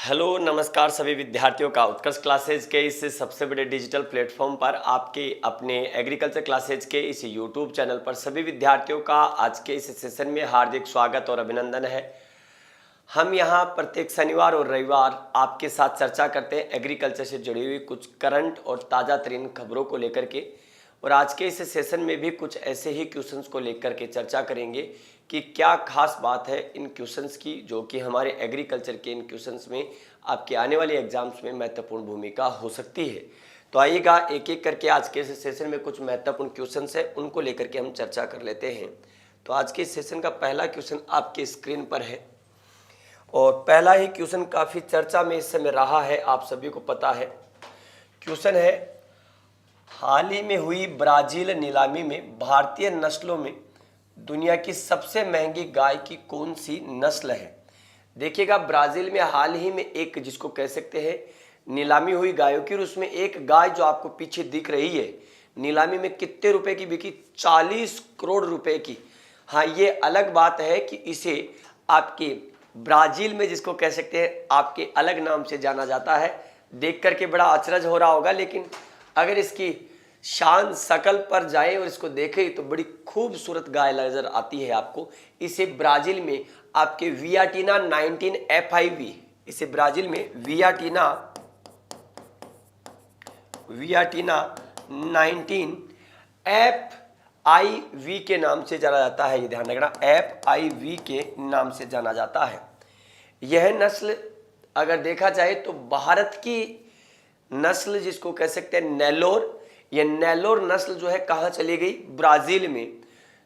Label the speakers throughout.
Speaker 1: Hello नमस्कार सभी विद्यार्थियों का उत्कर्ष क्लासेज के इस सबसे बड़े डिजिटल प्लेटफॉर्म पर आपके अपने एग्रीकल्चर क्लासेज के इस यूट्यूब चैनल पर सभी विद्यार्थियों का आज के इस सेशन में हार्दिक स्वागत और अभिनंदन है। हम यहां प्रत्येक शनिवार और रविवार आपके साथ चर्चा करते हैं एग्रीकल्चर से जुड़ी हुई कुछ करंट और ताज़ा तरीन खबरों को लेकर के, और आज के इस सेशन में भी कुछ ऐसे ही क्वेश्चंस को लेकर के चर्चा करेंगे कि क्या खास बात है इन क्वेश्चंस की जो कि हमारे एग्रीकल्चर के इन क्वेश्चंस में आपके आने वाले एग्जाम्स में महत्वपूर्ण भूमिका हो सकती है। तो आइएगा एक एक करके आज के इस सेशन में कुछ महत्वपूर्ण क्वेश्चंस है उनको लेकर के हम चर्चा कर लेते हैं। तो आज के इस सेशन का पहला क्वेश्चन आपके स्क्रीन पर है और पहला ही क्वेश्चन काफ़ी चर्चा में इस समय रहा है, आप सभी को पता है। क्वेश्चन है, हाल ही में हुई ब्राज़ील नीलामी में भारतीय नस्लों में दुनिया की सबसे महंगी गाय की कौन सी नस्ल है। देखिएगा, ब्राज़ील में हाल ही में एक जिसको कह सकते हैं नीलामी हुई गायों की, और उसमें एक गाय जो आपको पीछे दिख रही है नीलामी में कितने रुपए की बिकी? 40 करोड़ रुपए की। हाँ, ये अलग बात है कि इसे आपके ब्राज़ील में जिसको कह सकते हैं आपके अलग नाम से जाना जाता है। देख करके बड़ा अचरज हो रहा होगा, लेकिन अगर इसकी शान शकल पर जाए और इसको देखें तो बड़ी खूबसूरत गाय नजर आती है आपको। इसे ब्राज़ील में आपके वियाटीना 19 FIV, इसे ब्राज़ील में वियाटीना 19 FIV के नाम से जाना जाता है। ये ध्यान रखना, FIV के नाम से जाना जाता है। यह नस्ल अगर देखा जाए तो भारत की नस्ल जिसको कह सकते हैं नेलोर, ये नेलोर नस्ल जो है कहाँ चली गई? ब्राज़ील में।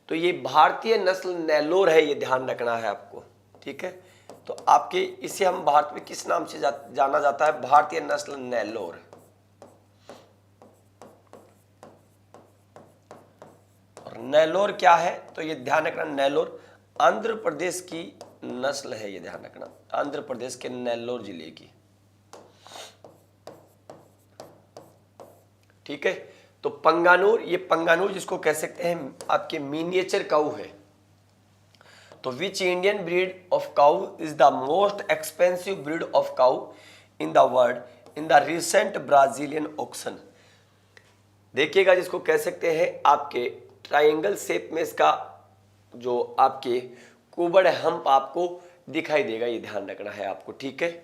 Speaker 1: तो ये भारतीय नस्ल नेलोर है, ये ध्यान रखना है आपको, ठीक है। तो आपके इसे हम भारत में किस नाम से जाना जाता है? भारतीय नस्ल नेलोर। और नेलोर क्या है? तो ये ध्यान रखना, नेलोर आंध्र प्रदेश की नस्ल है, ये ध्यान रखना, आंध्र प्रदेश के नेल्लोर जिले की, ठीक है। तो पंगानूर, ये पंगानूर जिसको कह सकते हैं आपके मिनिएचर काऊ है। तो which Indian breed of cow is the most expensive breed of cow in the world in the recent Brazilian auction. देखिएगा, जिसको कह सकते हैं आपके ट्रायंगल शेप में इसका जो आपके कुबड़ हम्प आपको दिखाई देगा, ये ध्यान रखना है आपको, ठीक है।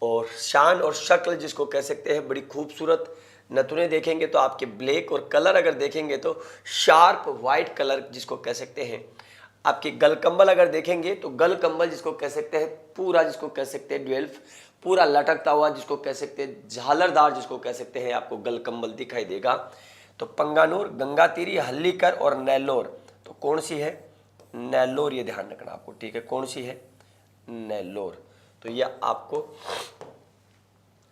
Speaker 1: और शान और शक्ल जिसको कह सकते हैं बड़ी खूबसूरत, नथुने देखेंगे तो आपके ब्लैक, और कलर अगर देखेंगे तो शार्प वाइट कलर जिसको कह सकते हैं। आपके गलकंबल अगर देखेंगे तो गलकंबल जिसको कह सकते हैं पूरा, जिसको कह सकते हैं 12 पूरा लटकता हुआ, जिसको कह सकते हैं झालरदार, जिसको कह सकते हैं आपको गलकंबल दिखाई देगा। तो पंगानूर, गंगातीरी, हल्लीकर और नेल्लोर, तो कौन सी है? नेल्लोर, ये ध्यान रखना आपको, ठीक है। कौन सी है? नेल्लोर। तो यह आपको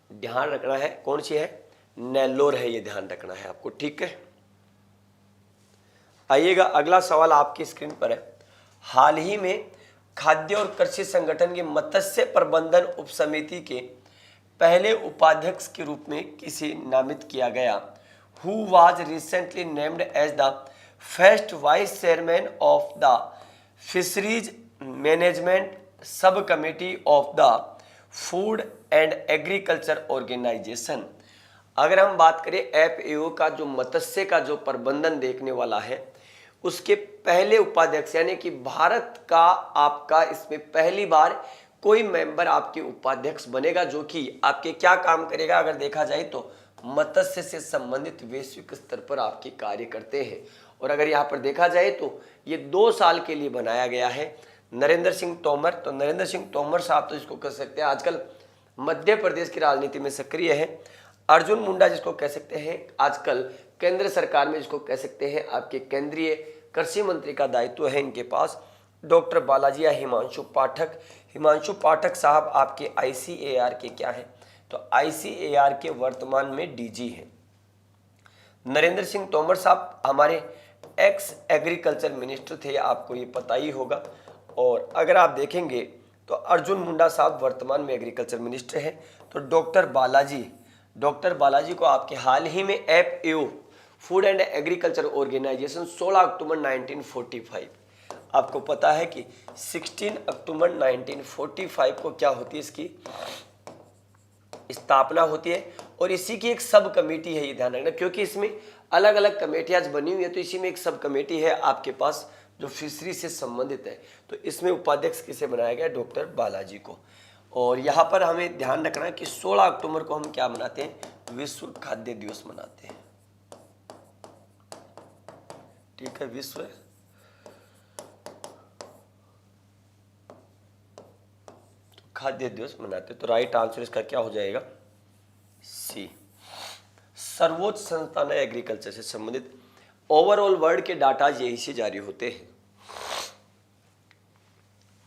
Speaker 1: ध्यान रखना है, कौन सी है? नेल्लोर है, ये ध्यान रखना है आपको, ठीक है। आइएगा, अगला सवाल आपकी स्क्रीन पर है। हाल ही में खाद्य और कृषि संगठन के मत्स्य प्रबंधन उपसमिति के पहले उपाध्यक्ष के रूप में किसे नामित किया गया? Who was recently named as the first vice chairman of the fisheries management sub committee of the food and agriculture organisation. अगर हम बात करें FAO का जो मत्स्य का जो प्रबंधन देखने वाला है, उसके पहले उपाध्यक्ष, यानी कि भारत का आपका इसमें पहली बार कोई मेंबर आपके उपाध्यक्ष बनेगा जो कि आपके क्या काम करेगा? अगर देखा जाए तो मत्स्य से संबंधित वैश्विक स्तर पर आपके कार्य करते हैं। और अगर यहाँ पर देखा जाए तो ये 2 साल के लिए बनाया गया है। नरेंद्र सिंह तोमर, तो नरेंद्र सिंह तोमर साहब तो इसको कह सकते हैं आजकल मध्य प्रदेश की राजनीति में सक्रिय है। अर्जुन मुंडा जिसको कह सकते हैं आजकल केंद्र सरकार में जिसको कह सकते हैं आपके केंद्रीय कृषि मंत्री का दायित्व है इनके पास। डॉक्टर बालाजी या हिमांशु पाठक साहब आपके ICAR के क्या है? तो ICAR के वर्तमान में DG हैं। नरेंद्र सिंह तोमर साहब हमारे एक्स एग्रीकल्चर मिनिस्टर थे, आपको ये पता ही होगा। और अगर आप देखेंगे तो अर्जुन मुंडा साहब वर्तमान में एग्रीकल्चर मिनिस्टर हैं। तो डॉक्टर बालाजी को आपके हाल ही में FAO food and agriculture organisation 16 अक्टूबर 1945, आपको पता है कि 16 अक्टूबर 1945 को क्या होती है इसकी स्थापना होती है और इसी की एक सब कमेटी है, ये ध्यान रखना, क्योंकि इसमें अलग अलग कमेटियां बनी हुई है, तो इसी में एक सब कमेटी है आपके पास जो फिशरी से संबंधित है। तो इसमें उपाध्यक्ष किसे बनाया गया? डॉक्टर बालाजी को। और यहाँ पर हमें ध्यान रखना है कि 16 अक्टूबर को हम क्या मनाते हैं? विश्व खाद्य दिवस मनाते हैं। ठीक है, विश्व खाद्य दिवस मनाते हैं। तो राइट आंसर इसका क्या हो जाएगा? सी। सर्वोच्च संस्थान है एग्रीकल्चर से संबंधित। ओवरऑल वर्ल्ड के डाटा यही से जारी होते हैं।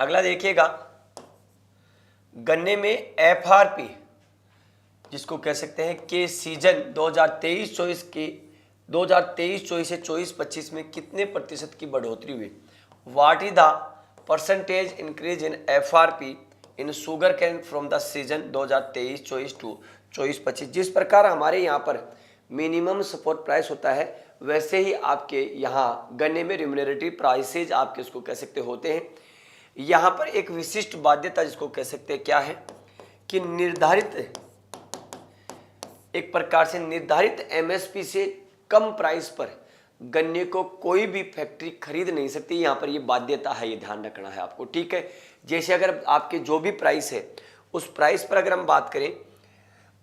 Speaker 1: अगला देखिएगा, गन्ने में एफआरपी जिसको कह सकते हैं कि सीजन 2023-24 के 2023-24 से 24-25 में कितने प्रतिशत की बढ़ोतरी हुई? What is the percentage increase in FRP in sugar cane from the season 2023-24 to 24-25। जिस प्रकार हमारे यहाँ पर मिनिमम सपोर्ट प्राइस होता है, वैसे ही आपके यहाँ गन्ने में रिम्यूनरेटिव प्राइसेज आपके उसको कह सकते होते हैं। यहाँ पर एक विशिष्ट बाध्यता जिसको कह सकते हैं क्या है कि निर्धारित एक प्रकार से निर्धारित एमएसपी से कम प्राइस पर गन्ने को कोई भी फैक्ट्री खरीद नहीं सकती। यहाँ पर ये बाध्यता है, ये ध्यान रखना है आपको। ठीक है, जैसे अगर आपके जो भी प्राइस है उस प्राइस पर अगर हम बात करें,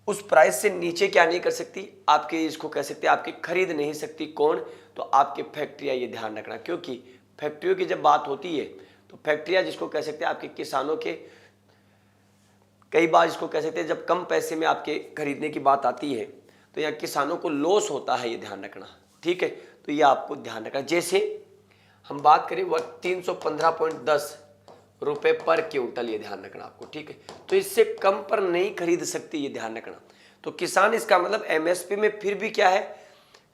Speaker 1: उस प्राइस से नीचे क्या नहीं कर सकती आपके, इसको कह सकते हैं आपकी खरीद नहीं सकती। कौन? तो आपके फैक्ट्रियाँ, ये ध्यान रखना, क्योंकि फैक्ट्रियों की जब बात होती है तो फैक्ट्रियाँ जिसको कह सकते हैं आपके किसानों के, कई बार इसको कह सकते हैं जब कम पैसे में आपके खरीदने की बात आती है तो यहाँ किसानों को लॉस होता है, ये ध्यान रखना। ठीक है, तो ये आपको ध्यान रखना। जैसे हम बात करें वह 315.10 रुपये पर क्विंटल, ये ध्यान रखना आपको। ठीक है, तो इससे कम पर नहीं खरीद सकती, ये ध्यान रखना। तो किसान इसका मतलब एमएसपी में फिर भी क्या है,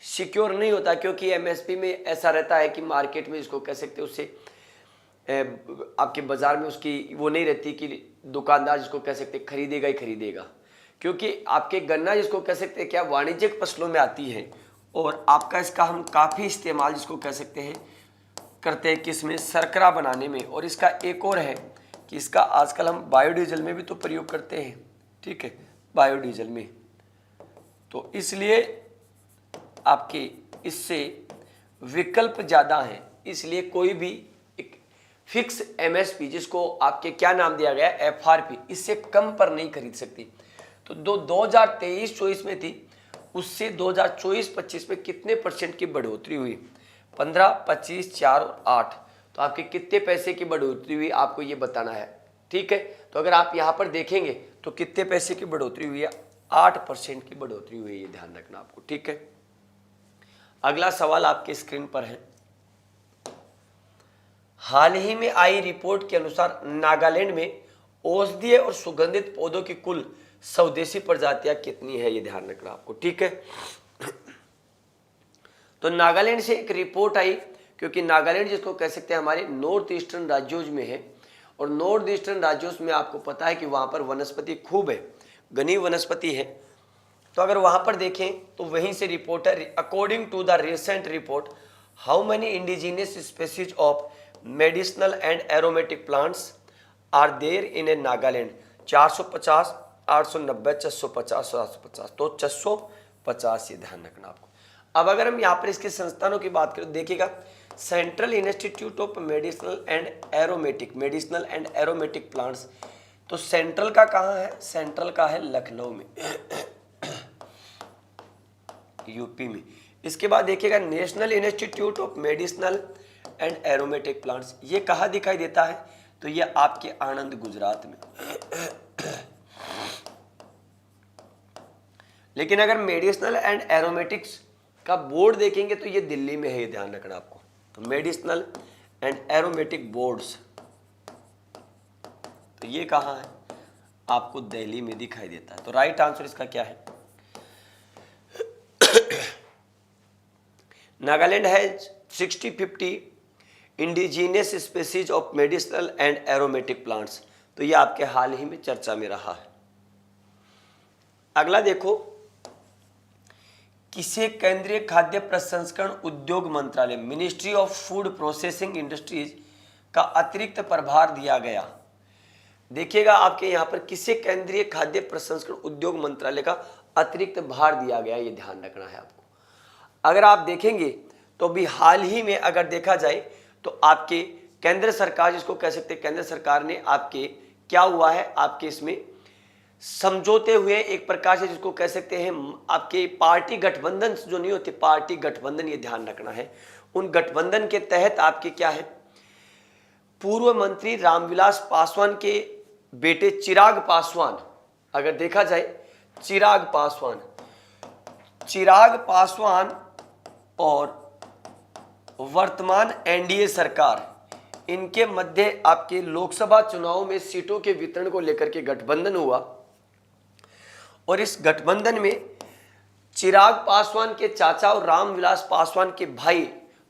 Speaker 1: सिक्योर नहीं होता, क्योंकि एमएसपी में ऐसा रहता है कि मार्केट में इसको कह सकते हैं उससे आपके बाजार में उसकी वो नहीं रहती कि दुकानदार जिसको कह सकते खरीदेगा ही खरीदेगा, क्योंकि आपके गन्ना जिसको कह सकते हैं क्या वाणिज्यिक फसलों में आती है और आपका इसका हम काफ़ी इस्तेमाल जिसको कह सकते हैं करते हैं किसमें? शर्करा बनाने में। और इसका एक और है कि इसका आजकल हम बायोडीजल में भी तो प्रयोग करते हैं। ठीक है, बायोडीजल में, तो इसलिए आपके इससे विकल्प ज़्यादा हैं, इसलिए कोई भी फिक्स एमएसपी जिसको आपके क्या नाम दिया गया एफआरपी, इससे कम पर नहीं खरीद सकती। तो 2023-24 में थी, उससे 2024-25 में कितने परसेंट की बढ़ोतरी हुई? 15, 25, 4 और 8। तो आपके कितने पैसे की बढ़ोतरी हुई आपको ये बताना है। ठीक है, तो अगर आप यहाँ पर देखेंगे तो कितने पैसे की बढ़ोतरी हुई है? 8% की बढ़ोतरी हुई है, ये ध्यान रखना आपको। ठीक है, अगला सवाल आपके स्क्रीन पर है। हाल ही में आई रिपोर्ट के अनुसार नागालैंड में औषधीय और सुगंधित पौधों की कुल स्वदेशी प्रजातियां कितनी है? ये ध्यान रखना आपको। ठीक है, तो नागालैंड से एक रिपोर्ट आई, क्योंकि नागालैंड जिसको कह सकते हैं हमारे नॉर्थ ईस्टर्न राज्यों में है, और नॉर्थ ईस्टर्न राज्यों में आपको पता है कि वहाँ पर वनस्पति खूब है, घनी वनस्पति है। तो अगर वहाँ पर देखें तो वहीं से रिपोर्ट है, according to the recent report how many indigenous species of medicinal and aromatic plants are there in a Nagaland? 450, 890, 650, 750। तो 650, ये ध्यान रखना आपको। अब अगर हम यहाँ पर इसके संस्थानों की बात करें, देखिएगा central institute of medicinal and aromatic plants. तो सेंट्रल का कहाँ है? सेंट्रल का है लखनऊ में, यूपी में। इसके बाद देखिएगा national institute of medicinal and aromatic plants, ये कहाँ दिखाई देता है? तो ये आपके आनंद, गुजरात में। लेकिन अगर मेडिसिनल एंड एरोमेटिक्स का बोर्ड देखेंगे तो ये दिल्ली में है, ये ध्यान रखना आपको। तो मेडिसिनल एंड एरोमेटिक बोर्ड्स, तो ये कहाँ है? आपको दिल्ली में दिखाई देता है। तो राइट आंसर इसका क्या है? नागालैंड है 60-50 indigenous species of medicinal and aromatic plants. तो ये आपके हाल ही में चर्चा में रहा है। अगला देखो, किसे केंद्रीय खाद्य प्रसंस्करण उद्योग मंत्रालय ministry of food processing industries का अतिरिक्त प्रभार दिया गया? देखिएगा आपके यहाँ पर किसे केंद्रीय खाद्य प्रसंस्करण उद्योग मंत्रालय का अतिरिक्त भार दिया गया, ये ध्यान रखना है आपको। अगर आप देखेंगे तो भी हाल ही में अगर देखा जाए तो आपके केंद्र सरकार, जिसको कह सकते हैं केंद्र सरकार ने आपके क्या हुआ है, आपके इसमें समझौते हुए एक प्रकार से, जिसको कह सकते हैं आपके पार्टी गठबंधन जो नहीं होते, पार्टी गठबंधन, ये ध्यान रखना है। उन गठबंधन के तहत आपके क्या है, पूर्व मंत्री रामविलास पासवान के बेटे चिराग पासवान, अगर देखा जाए चिराग पासवान और वर्तमान एनडीए सरकार, इनके मध्य आपके लोकसभा चुनाव में सीटों के वितरण को लेकर के गठबंधन हुआ। और इस गठबंधन में चिराग पासवान के चाचा और रामविलास पासवान के भाई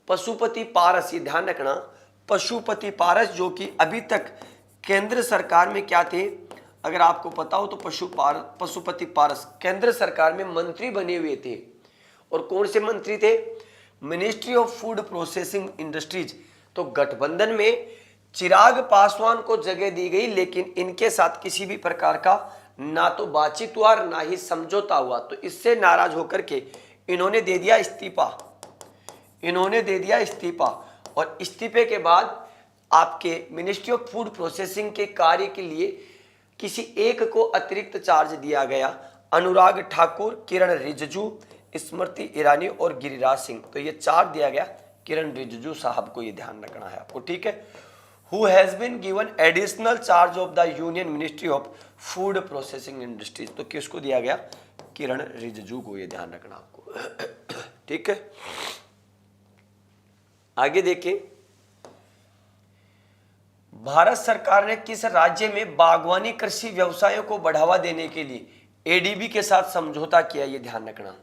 Speaker 1: पशुपति पारस, ये ध्यान रखना, पशुपति पारस जो कि अभी तक केंद्र सरकार में क्या थे, अगर आपको पता हो तो पशुपति पारस केंद्र सरकार में मंत्री बने हुए थे। और कौन से मंत्री थे, ministry of food processing industries. तो गठबंधन में चिराग पासवान को जगह दी गई, लेकिन इनके साथ किसी भी प्रकार का ना तो बातचीत हुआ ना ही समझौता हुआ। तो इससे नाराज होकर के इन्होंने दे दिया इस्तीफा। और इस्तीफे के बाद आपके मिनिस्ट्री ऑफ फूड प्रोसेसिंग के कार्य के लिए किसी एक को अतिरिक्त चार्ज दिया गया, अनुराग ठाकुर, किरण रिजिजू, स्मृति ईरानी और गिरिराज सिंह। तो ये चार्ज दिया गया किरण रिजिजू साहब को, ये ध्यान रखना है आपको, ठीक है। Who has been given additional charge of the Union Ministry of Food Processing Industries। तो किसको दिया गया, किरण रिजिजू को, ये ध्यान रखना आपको, ठीक है। आगे देखें, भारत सरकार ने किस राज्य में बागवानी कृषि व्यवसायों को बढ़ावा देने के लिए एडीबी के साथ समझौता किया, ये ध्यान रखना।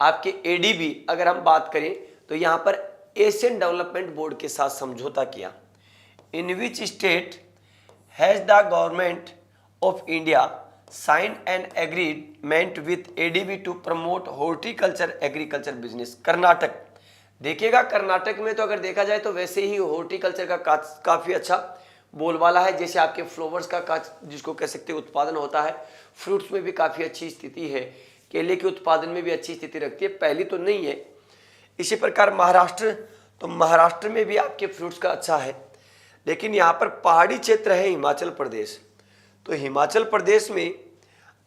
Speaker 1: आपके एडीबी अगर हम बात करें तो यहां पर एशियन डेवलपमेंट बोर्ड के साथ समझौता किया। In which state has the government of India signed an agreement with ADB to promote horticulture agriculture business? Karnataka. देखिएगा कर्नाटक में तो अगर देखा जाए तो वैसे ही हॉर्टिकल्चर का काफ़ी अच्छा बोलबाला है। जैसे आपके फ्लावर्स का जिसको कह सकते हैं उत्पादन होता है, फ्रूट्स में भी काफ़ी अच्छी स्थिति है, केले के उत्पादन में भी अच्छी स्थिति रखती है, पहली तो नहीं है। इसी प्रकार महाराष्ट्र में भी आपके फ्रूट्स का अच्छा है। लेकिन यहाँ पर पहाड़ी क्षेत्र है हिमाचल प्रदेश, तो हिमाचल प्रदेश में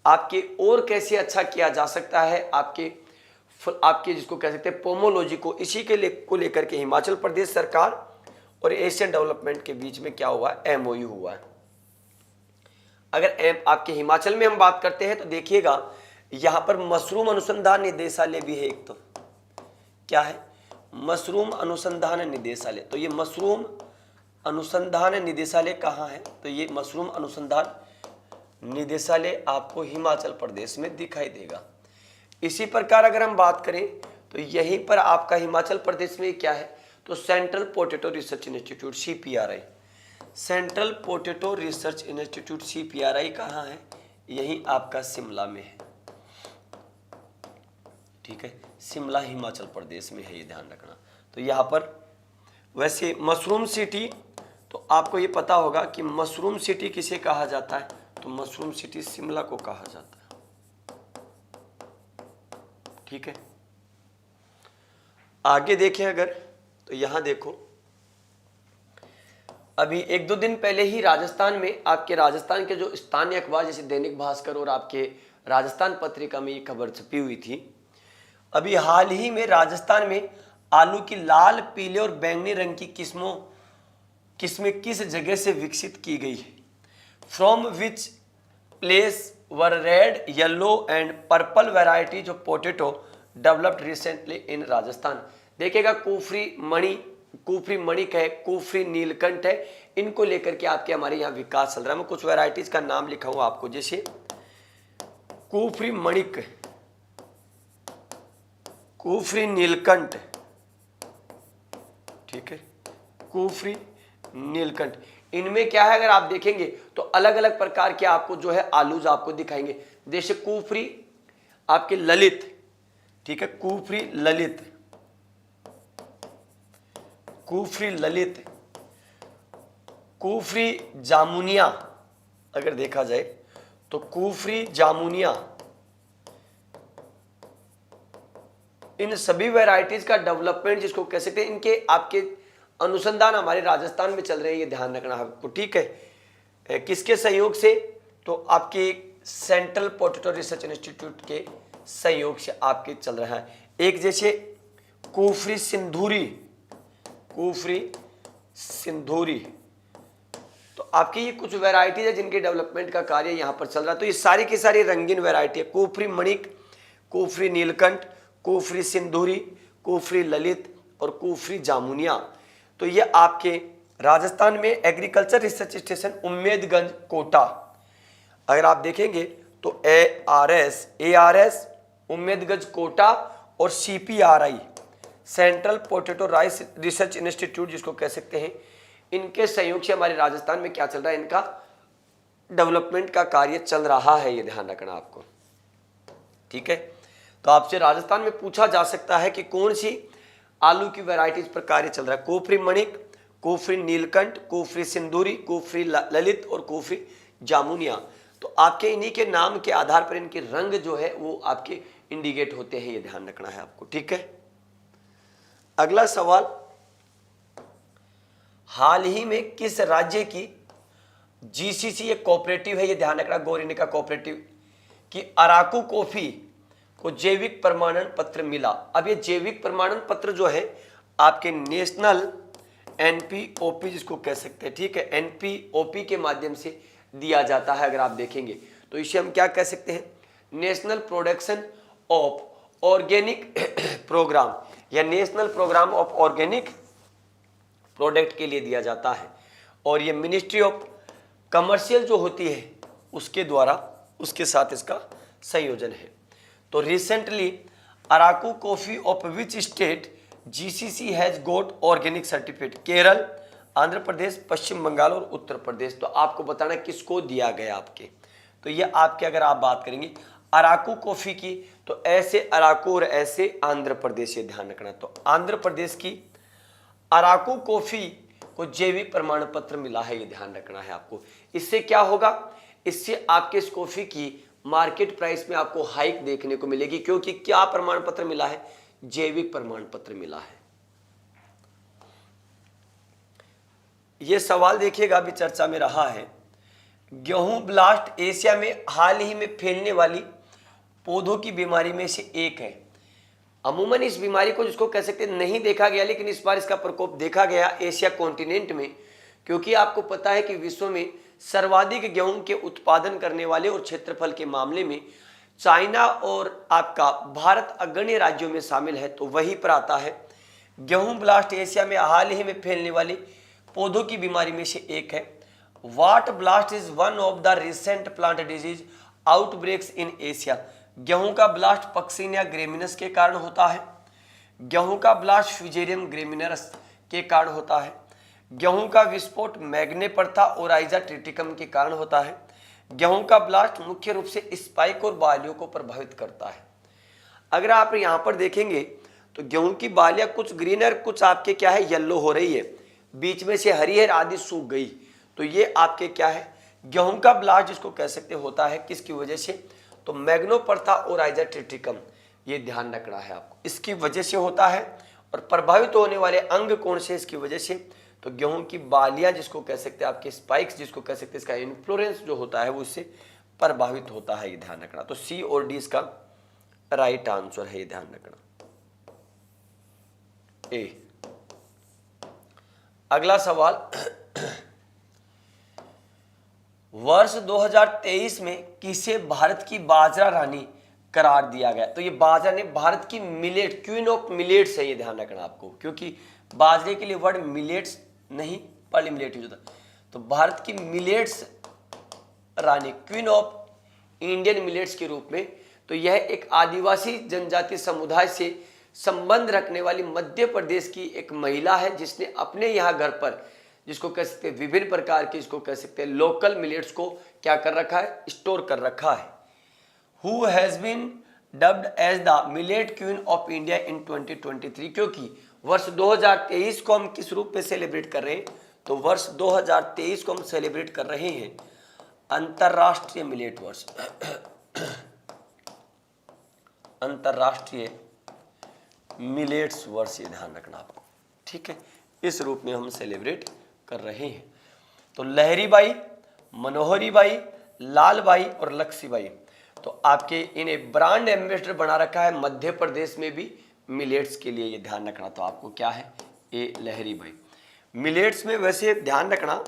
Speaker 1: आपके और कैसे अच्छा किया जा सकता है, आपके जिसको कह सकते हैं पोमोलॉजी को, इसी को लेकर के हिमाचल प्रदेश सरकार और एशियन डेवलपमेंट के बीच में क्या हुआ, एमओयू हुआ है। अगर आपके हिमाचल में हम बात करते हैं तो देखिएगा यहाँ पर मशरूम अनुसंधान निदेशालय भी है एक, तो क्या है, मशरूम अनुसंधान निदेशालय। तो ये मशरूम अनुसंधान निदेशालय कहाँ है, तो ये मशरूम अनुसंधान निदेशालय आपको हिमाचल प्रदेश में दिखाई देगा। इसी प्रकार अगर हम बात करें तो यहीं पर आपका हिमाचल प्रदेश में क्या है, तो central potato research institute CPRI, central potato research institute CPRI कहाँ है, यहीं आपका शिमला में है, ठीक है, शिमला हिमाचल प्रदेश में है, ये ध्यान रखना। तो यहाँ पर वैसे मशरूम सिटी, तो आपको ये पता होगा कि मशरूम सिटी किसे कहा जाता है, तो मशरूम सिटी शिमला को कहा जाता है, ठीक है। आगे देखें अगर, तो यहां देखो, अभी 1-2 दिन पहले ही राजस्थान में आपके राजस्थान के जो स्थानीय अखबार जैसे दैनिक भास्कर और आपके राजस्थान पत्रिका में ये खबर छपी हुई थी। अभी हाल ही में राजस्थान में आलू की लाल, पीले और बैंगनी रंग की किस्में किस जगह से विकसित की गई है, from which place were red, yellow and purple varieties of potato developed recently in Rajasthan. देखिएगा कुफरी मणिक है, कुफरी नीलकंठ है, इनको लेकर के आपके हमारे यहाँ विकास चल रहा है। मैं कुछ वेराइटीज का नाम लिखा हूँ आपको, जैसे कुफरी मणिक, कुफरी नीलकंठ, ठीक है, कुफरी नीलकंठ, इनमें क्या है अगर आप देखेंगे तो अलग अलग प्रकार के आपको जो है आलूज आपको दिखाएंगे। जैसे कुफरी आपके ललित, ठीक है, कुफरी ललित, कुफरी जामुनिया, अगर देखा जाए तो कुफरी, जामुनिया, इन सभी वैरायटीज का डेवलपमेंट जिसको कह सकते हैं, इनके आपके अनुसंधान हमारे राजस्थान में चल रहे हैं, ये ध्यान रखना है आपको, ठीक है। किसके सहयोग से? तो आपके सेंट्रल पोटैटो रिसर्च इंस्टीट्यूट के सहयोग से आपके चल रहा है। एक जैसे कुफरी सिंधूरी, कुफरी सिंधूरी, तो आपकी ये कुछ वैरायटीज है जिनके डेवलपमेंट का कार्य यहाँ पर चल रहा है। तो ये सारी की सारी रंगीन वैरायटी है, कुफरी मणिक, कुफरी नीलकंठ, कुफरी सिंधूरी, कुफरी ललित और कुफरी जामुनिया। तो ये आपके राजस्थान में agriculture research station Ummedganj Kota, अगर आप देखेंगे तो ARS उम्मेदगंज कोटा और CPRI central potato rice research institute जिसको कह सकते हैं, इनके सहयोग से हमारे राजस्थान में क्या चल रहा है, इनका डेवलपमेंट का कार्य चल रहा है, ये ध्यान रखना आपको, ठीक है। तो आपसे राजस्थान में पूछा जा सकता है कि कौन सी आलू की वैरायटीज पर कार्य चल रहा है, कुफरी मणिक, कुफरी नीलकंठ, कुफरी सिंधूरी, कुफरी ललित और कुफरी जामुनिया। तो आपके इन्हीं के नाम के आधार पर इनके रंग जो है वो आपके इंडिकेट होते हैं, ये ध्यान रखना है आपको, ठीक है। अगला सवाल, हाल ही में किस राज्य की GCC एक कोऑपरेटिव है, ये ध्यान रखना, गोरेनिका कोऑपरेटिव की अराकू कॉफी को जैविक प्रमाणन पत्र मिला। अब ये जैविक प्रमाणन पत्र जो है आपके नेशनल NPOP जिसको कह सकते हैं, ठीक है, NPOP के माध्यम से दिया जाता है। अगर आप देखेंगे तो इसे हम क्या कह सकते हैं, national production of organic program या national program of organic product के लिए दिया जाता है। और ये मिनिस्ट्री ऑफ कमर्शियल जो होती है उसके द्वारा, उसके साथ इसका संयोजन है। तो recently Araku coffee of which state GCC has got organic certificate? Kerala, Andhra Pradesh, Paschim Bangal और उत्तर प्रदेश। तो आपको बताना किसको दिया गया आपके, तो ये आपके अगर आप बात करेंगे अराकू कॉफी की तो ऐसे अराकू और ऐसे आंध्र प्रदेश, ये ध्यान रखना। तो आंध्र प्रदेश की अराकू कॉफी को जैविक प्रमाण पत्र मिला है, ये ध्यान रखना है आपको। इससे क्या होगा, इससे आपके इस कॉफी की मार्केट प्राइस में आपको हाइक देखने को मिलेगी, क्योंकि क्या प्रमाण पत्र मिला है, जैविक प्रमाण पत्र मिला है। यह सवाल देखिएगा अभी चर्चा में रहा है, गेहूं ब्लास्ट एशिया में हाल ही में फैलने वाली पौधों की बीमारी में से एक है। अमूमन इस बीमारी को जिसको कह सकते हैं नहीं देखा गया, लेकिन इस बार इसका प्रकोप देखा गया एशिया कॉन्टिनेंट में, क्योंकि आपको पता है कि विश्व में सर्वाधिक गेहूं के उत्पादन करने वाले और क्षेत्रफल के मामले में चाइना और आपका भारत अग्रणी राज्यों में शामिल है। तो वहीं पर आता है गेहूं ब्लास्ट एशिया में हाल ही में फैलने वाली पौधों की बीमारी में से एक है। Wheat blast is one of the recent plant disease outbreaks in Asia. गेहूं का ब्लास्ट पक्सिनिया ग्रेमिनस के कारण होता है, गेहूं का ब्लास्ट फ्यूजेरियम ग्रेमिनस के कारण होता है, गेहूं का विस्फोट मैग्नेपर्था ओराइजा ट्रिटिकम के कारण होता है, गेहूं का ब्लास्ट मुख्य रूप से स्पाइक और बालियों को प्रभावित करता है। अगर आप यहां पर देखेंगे तो गेहूं की बालियां कुछ ग्रीन और कुछ आपके क्या है येलो हो रही है, बीच में से हरिहर आदि सूख गई। तो ये आपके क्या है, गेहूं का ब्लास्ट जिसको कह सकते होता है किसकी वजह से, तो मैग्नेपर्था ओराइजा ट्रिटिकम, ये ध्यान रखना है आपको, इसकी वजह से होता है। और प्रभावित होने वाले अंग कौन से इसकी वजह से, तो गेहूं की बालियां जिसको कह सकते हैं, आपके स्पाइक्स जिसको कह सकते हैं, इसका इन्फ्लोरेंस जो होता है वो इससे प्रभावित होता है, ये ध्यान रखना। तो C और D इसका राइट आंसर है, ये ध्यान रखना। ए अगला सवाल, वर्ष 2023 में किसे भारत की बाजरा रानी करार दिया गया? तो ये बाजरा ने भारत की मिलेट, क्वीन ऑफ मिलेट्स है, ये ध्यान रखना आपको, क्योंकि बाजरे के लिए वर्ड मिलेट्स नहीं पॉली मिलेट यूज होता। तो भारत की millets Rani, queen of Indian millets के रूप में। तो यह एक आदिवासी जनजाति समुदाय से संबंध रखने वाली मध्य प्रदेश की एक महिला है, जिसने अपने यहाँ घर पर जिसको कह सकते हैं विभिन्न प्रकार के, इसको कह सकते हैं लोकल मिलेट्स को क्या कर रखा है, स्टोर कर रखा है। Who has been dubbed as the millet queen of India in 2023, क्योंकि वर्ष 2023 को हम किस रूप में सेलिब्रेट कर रहे हैं, तो वर्ष 2023 को हम सेलिब्रेट कर रहे हैं अंतरराष्ट्रीय मिलेट वर्ष, अंतरराष्ट्रीय मिलेट्स वर्ष, ये ध्यान रखना आपको, ठीक है। इस रूप में हम सेलिब्रेट कर रहे हैं। तो लहरी बाई, मनोहरी बाई, लाल बाई और लक्ष्मीबाई, तो आपके इन्हें ब्रांड एम्बेसडर बना रखा है मध्य प्रदेश में भी मिलेट्स के लिए, ये ध्यान रखना। तो आपको क्या है, ए लहरी बाई। मिलेट्स में वैसे ध्यान रखना,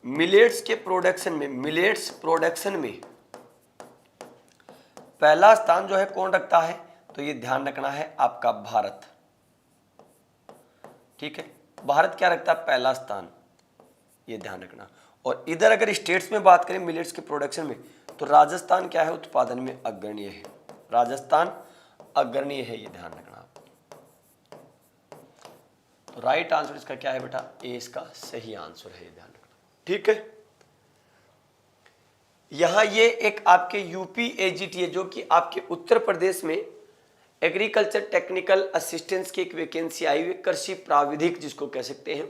Speaker 1: मिलेट्स के प्रोडक्शन में, मिलेट्स प्रोडक्शन में पहला स्थान जो है कौन रखता है, तो ये ध्यान रखना है आपका भारत, ठीक है। भारत क्या रखता है, पहला स्थान, ये ध्यान रखना। और इधर अगर स्टेट्स में बात करें मिलेट्स के प्रोडक्शन में, तो राजस्थान क्या है, उत्पादन में अग्रणीय है, राजस्थान अग्रणीय है, ये ध्यान रखना आप। तो राइट आंसर इसका क्या है बेटा, ए इसका सही आंसर है, ये ध्यान रखना, ठीक है। यहां ये एक आपके यूपी एजीटी है, जो कि आपके उत्तर प्रदेश में एग्रीकल्चर टेक्निकल असिस्टेंस की एक वैकेंसी आई हुई, कृषि प्राविधिक जिसको कह सकते हैं।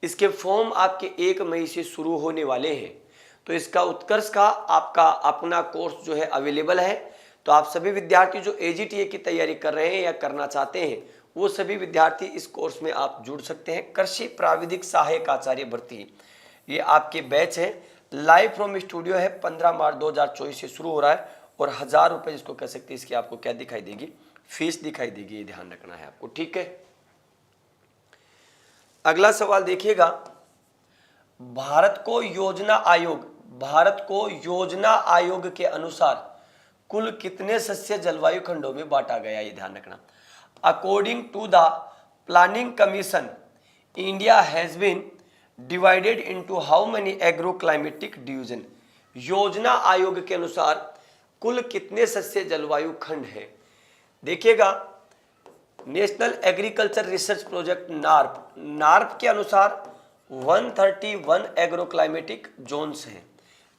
Speaker 1: इसके फॉर्म आपके 1 मई से शुरू होने वाले हैं। तो इसका उत्कर्ष का आपका अपना कोर्स जो है अवेलेबल है। तो आप सभी विद्यार्थी जो एजीटीए की तैयारी कर रहे हैं या करना चाहते हैं, वो सभी विद्यार्थी इस कोर्स में आप जुड़ सकते हैं। कृषि प्राविधिक सहायक आचार्य भर्ती, ये आपके बैच है, लाइव फ्रॉम स्टूडियो है, 15 मार्च 2024 से शुरू हो रहा है। और 1000 रुपये जिसको कह सकते हैं, इसकी आपको क्या दिखाई देगी, फीस दिखाई देगी, ये ध्यान रखना है आपको, ठीक है। अगला सवाल देखिएगा, भारत को योजना आयोग के अनुसार कुल कितने सस्य जलवायु खंडों में बांटा गया, ये ध्यान रखना। According to the planning commission, India has been divided into how many agro climatic division. योजना आयोग के अनुसार कुल कितने सस्य जलवायु खंड है। देखिएगा, नेशनल एग्रीकल्चर रिसर्च प्रोजेक्ट नार्प के अनुसार 131 एग्रो क्लाइमेटिक जोन्स हैं।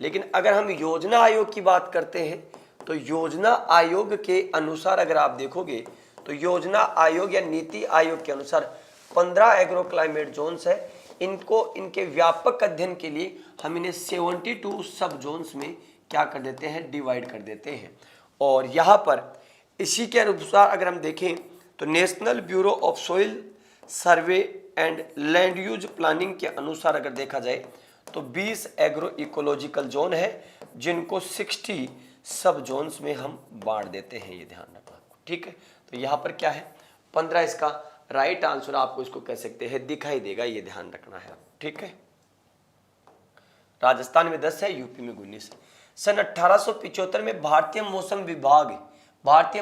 Speaker 1: लेकिन अगर हम योजना आयोग की बात करते हैं, तो योजना आयोग के अनुसार अगर आप देखोगे, तो योजना आयोग या नीति आयोग के अनुसार 15 एग्रो क्लाइमेट जोन्स है। इनको इनके व्यापक अध्ययन के लिए हम इन्हें 72 सब जोन्स में क्या कर देते हैं, डिवाइड कर देते हैं। और यहाँ पर इसी के अनुसार अगर हम देखें, तो national bureau of soil survey and land use planning के अनुसार अगर देखा जाए, तो 20 एग्रो इकोलॉजिकल जोन है, जिनको 60 सब जोन्स में हम बांट देते हैं, ये ध्यान रखना आपको, ठीक है। तो यहाँ पर क्या है, 15 इसका राइट आंसर आपको इसको कह सकते हैं दिखाई देगा, ये ध्यान रखना है, ठीक है। राजस्थान में 10 है, यूपी में 19 है। सन 1875 में भारतीय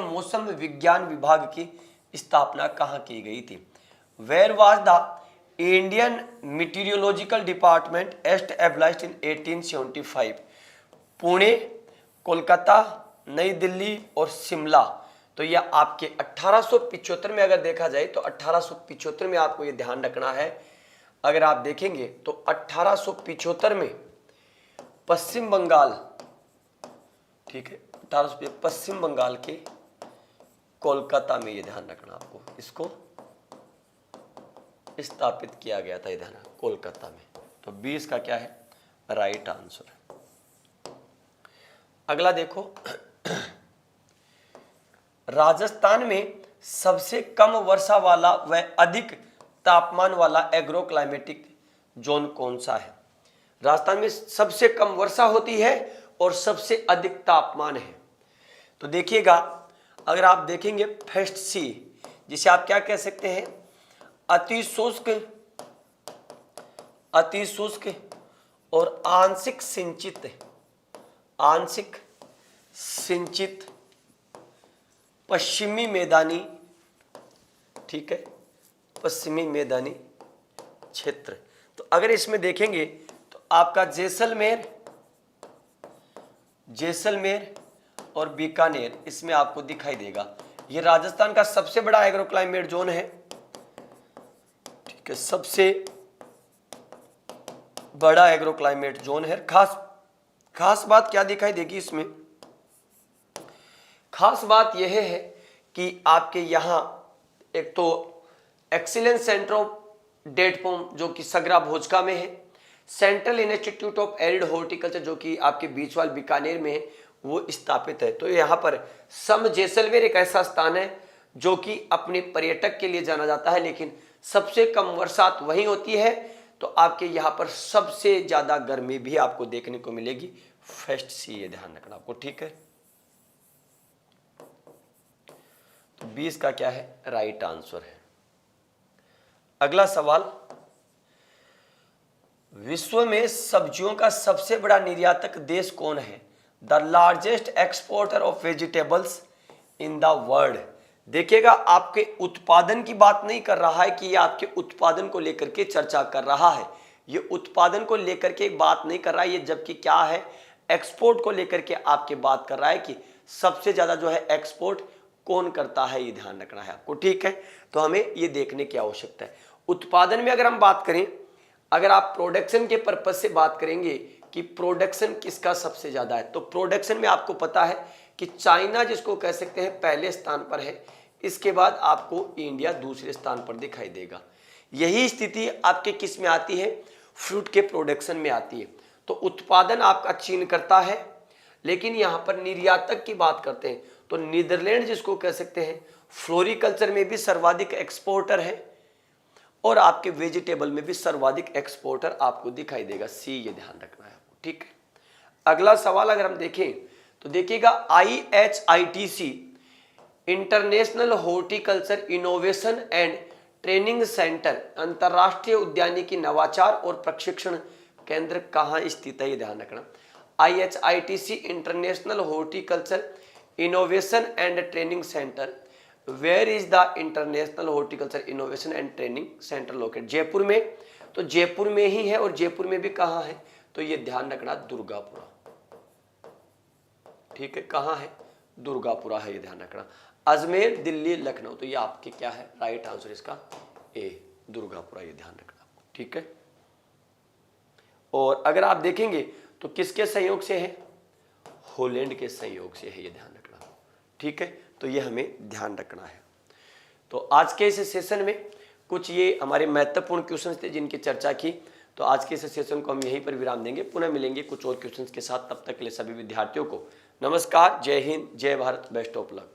Speaker 1: मौसम विज्ञान विभाग की स्थापना कहाँ की गई थी। Where was the Indian Meteorological Department established in 1875। Pune, Kolkata, New Delhi और शिमला। तो यह आपके 1875 में अगर देखा जाए, तो 1875 में आपको ये ध्यान रखना है। अगर आप देखेंगे तो 1875 में पश्चिम बंगाल, ठीक है, 1800 पश्चिम बंगाल के कोलकाता में, ये ध्यान रखना आपको, इसको स्थापित किया गया था, ये ध्यान, कोलकाता में। तो 20 का क्या है, राइट आंसर। अगला देखो, राजस्थान में सबसे कम वर्षा वाला व अधिक तापमान वाला एग्रो क्लाइमेटिक जोन कौन सा है। राजस्थान में सबसे कम वर्षा होती है और सबसे अधिक तापमान है। तो देखिएगा, अगर आप देखेंगे फर्स्ट सी, जिसे आप क्या कह सकते हैं, अति शुष्क और आंशिक सिंचित पश्चिमी मैदानी, ठीक है, पश्चिमी मैदानी क्षेत्र। तो अगर इसमें देखेंगे, तो आपका जैसलमेर और बीकानेर इसमें आपको दिखाई देगा। ये राजस्थान का सबसे बड़ा एग्रो क्लाइमेट जोन है, ठीक है, सबसे बड़ा एग्रो क्लाइमेट जोन है। खास बात क्या दिखाई देगी इसमें, खास बात यह है कि आपके यहाँ एक तो excellence centre of date farm जो कि सगरा भोजका में है, central institute of arid horticulture जो कि आपके बीचवाल बीकानेर में है वो स्थापित है। तो यहाँ पर सम जैसलमेर एक ऐसा स्थान है जो कि अपने पर्यटक के लिए जाना जाता है, लेकिन सबसे कम बरसात वहीं होती है। तो आपके यहाँ पर सबसे ज्यादा गर्मी भी आपको देखने को मिलेगी फर्स्ट सी, ये ध्यान रखना आपको, ठीक है। तो 20 का क्या है राइट आंसर है। अगला सवाल, विश्व में सब्जियों का सबसे बड़ा निर्यातक देश कौन है? The largest exporter of vegetables in the world. देखिएगा, आपके उत्पादन की बात नहीं कर रहा है कि ये आपके उत्पादन को लेकर के चर्चा कर रहा है, ये उत्पादन को लेकर के बात नहीं कर रहा है, ये जबकि क्या है एक्सपोर्ट को लेकर के आपके बात कर रहा है कि सबसे ज्यादा जो है एक्सपोर्ट कौन करता है, ये ध्यान रखना है आपको, ठीक है। तो हमें ये देखने की आवश्यकता है। उत्पादन में अगर हम बात करें, अगर आप प्रोडक्शन के पर्पज से बात करेंगे कि प्रोडक्शन किसका सबसे ज्यादा है, तो प्रोडक्शन में आपको पता है कि चाइना जिसको कह सकते हैं पहले स्थान पर है, इसके बाद आपको इंडिया दूसरे स्थान पर दिखाई देगा। यही स्थिति आपके किस में आती है? फ्रूट के प्रोडक्शन में आती है। तो उत्पादन आपका चीन करता है, लेकिन यहां पर निर्यातक की बात करते हैं तो नीदरलैंड जिसको कह सकते हैं फ्लोरिकल्चर में भी सर्वाधिक एक्सपोर्टर है और आपके वेजिटेबल में भी सर्वाधिक एक्सपोर्टर आपको दिखाई देगा, सी, ये ध्यान रखना है आपको, ठीक है। अगला सवाल अगर हम देखें तो देखिएगा, IHITC international horticulture innovation and training centre अंतरराष्ट्रीय उद्यानिकी नवाचार और प्रशिक्षण केंद्र कहाँ स्थित है, ये ध्यान रखना। IHITC international horticulture innovation and training centre, where is the international horticulture innovation and training centre locate? Jaipur में। तो जयपुर में ही है, और जयपुर में भी कहाँ है, तो ये ध्यान रखना दुर्गापुरा, ठीक है। कहाँ है? दुर्गापुरा है, ये ध्यान रखना। अजमेर, दिल्ली, लखनऊ, तो ये आपके क्या है राइट आंसर इसका ए, दुर्गापुरा, ये ध्यान रखना, ठीक है। और अगर आप देखेंगे तो किसके सहयोग से है? हॉलैंड के सहयोग से है, ये ध्यान रखना, ठीक है। तो ये हमें ध्यान रखना है। तो आज के इस सेशन में कुछ ये हमारे महत्वपूर्ण क्वेश्चंस थे जिनकी चर्चा की। तो आज के इस सेशन को हम यहीं पर विराम देंगे, पुनः मिलेंगे कुछ और क्वेश्चंस के साथ। तब तक के लिए सभी विद्यार्थियों को नमस्कार, जय हिंद, जय भारत, बेस्ट ऑफ लक।